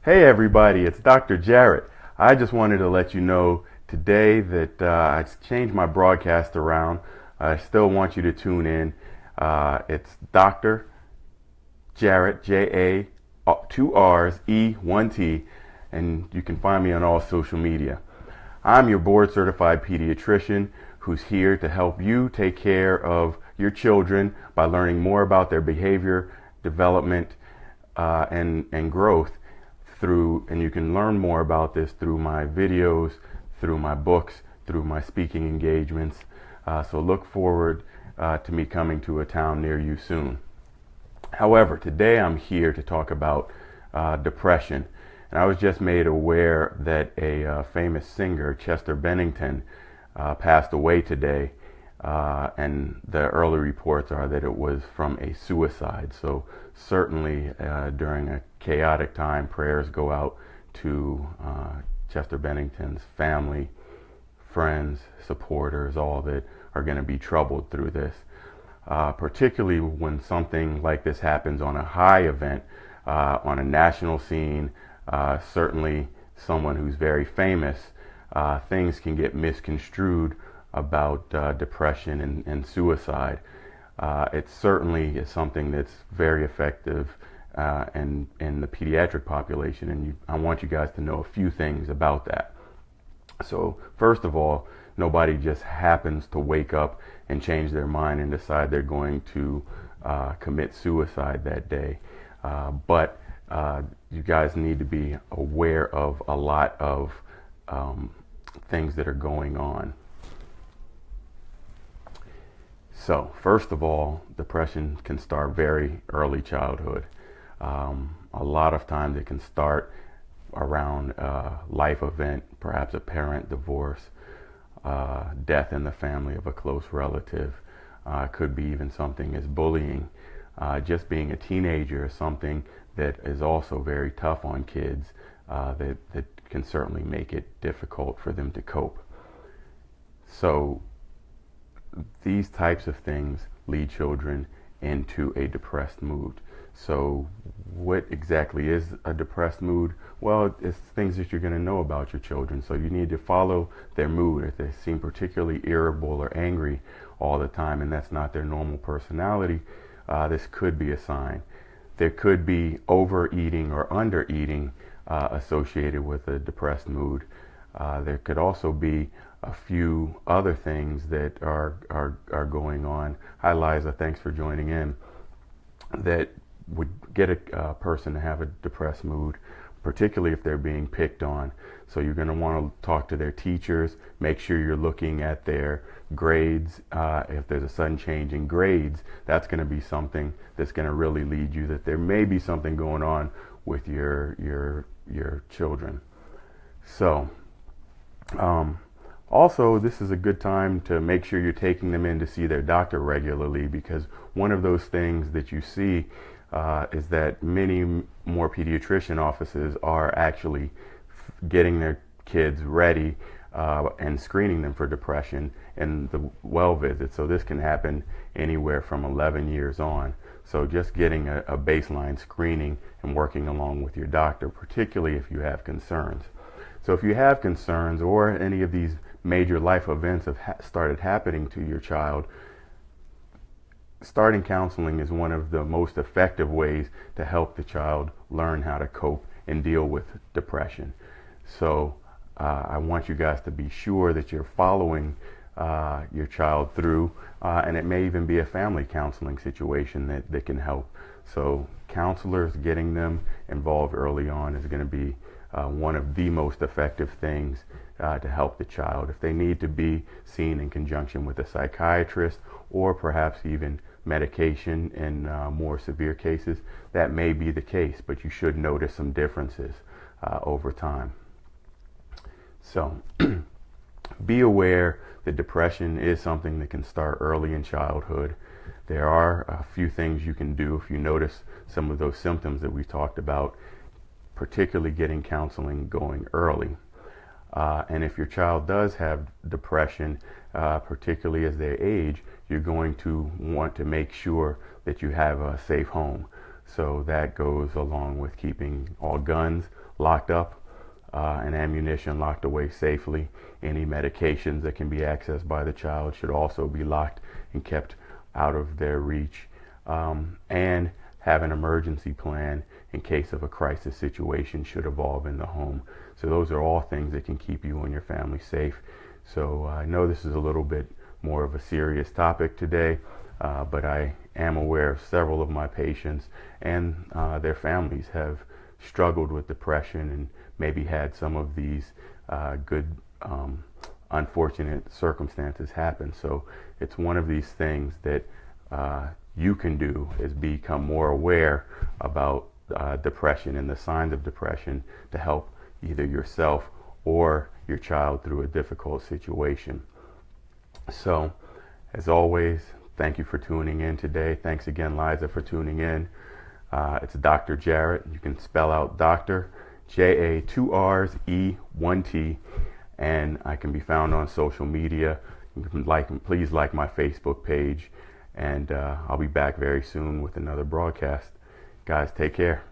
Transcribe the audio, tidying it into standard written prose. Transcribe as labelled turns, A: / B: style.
A: Hey everybody, it's Dr. Jarret. I just wanted to let you know today that I changed my broadcast around. I still want you to tune in. It's Dr. Jarret, J-A, two R's, E, one T, and you can find me on all social media. I'm your board certified pediatrician who's here to help you take care of your children by learning more about their behavior, development, and growth and you can learn more about this through my videos, through my books, through my speaking engagements. So look forward to me coming to a town near you soon. However, today I'm here to talk about depression. And I was just made aware that a famous singer, Chester Bennington, passed away today. And the early reports are that it was from a suicide. So certainly during a chaotic time, prayers go out to Chester Bennington's family, friends, supporters, all that are going to be troubled through this. Particularly when something like this happens on a high event, on a national scene, certainly someone who's very famous, things can get misconstrued about depression and suicide. It certainly is something that's very effective in the pediatric population, and I want you guys to know a few things about that. So first of all, nobody just happens to wake up and change their mind and decide they're going to commit suicide that day. But you guys need to be aware of a lot of things that are going on. So first of all, depression can start very early childhood. A lot of times it can start around a life event, perhaps a parent divorce, death in the family of a close relative. Could be even something as bullying. Just being a teenager is something that is also very tough on kids, that can certainly make it difficult for them to cope. So these types of things lead children into a depressed mood. So what exactly is a depressed mood? Well, it's things that you're going to know about your children. So you need to follow their mood. If they seem particularly irritable or angry all the time, and that's not their normal personality, this could be a sign. There could be overeating or undereating associated with a depressed mood. There could also be a few other things that are going on. Hi Liza, thanks for joining in. That would get a person to have a depressed mood, particularly if they're being picked on. So you're going to want to talk to their teachers, make sure you're looking at their grades. If there's a sudden change in grades, that's going to be something that's going to really lead you that there may be something going on with your children. So also, this is a good time to make sure you're taking them in to see their doctor regularly, because one of those things that you see is that many more pediatrician offices are actually getting their kids ready and screening them for depression in the well visit. So this can happen anywhere from 11 years on. So just getting a baseline screening and working along with your doctor, particularly if you have concerns. So if you have concerns or any of these major life events have started happening to your child, starting counseling is one of the most effective ways to help the child learn how to cope and deal with depression. So I want you guys to be sure that you're following your child through, and it may even be a family counseling situation that can help. So counselors, getting them involved early on is going to be one of the most effective things to help the child. If they need to be seen in conjunction with a psychiatrist or perhaps even medication in more severe cases, that may be the case, but you should notice some differences over time. So be aware that depression is something that can start early in childhood. There are a few things you can do if you notice some of those symptoms that we talked about, particularly getting counseling going early. And if your child does have depression, particularly as they age, you're going to want to make sure that you have a safe home. So that goes along with keeping all guns locked up and ammunition locked away safely. Any medications that can be accessed by the child should also be locked and kept out of their reach. And have an emergency plan in case of a crisis situation should evolve in the home. So those are all things that can keep you and your family safe. So I know this is a little bit more of a serious topic today, but I am aware of several of my patients and their families have struggled with depression and maybe had some of these good unfortunate circumstances happen. So it's one of these things that you can do, is become more aware about depression and the signs of depression to help either yourself or your child through a difficult situation. So as always, thank you for tuning in today. Thanks again, Liza, for tuning in. It's Dr. Jarret. You can spell out Dr. J-A, 2 R's, E, 1 T, and I can be found on social media. You can please like my Facebook page, and I'll be back very soon with another broadcast. Guys, take care.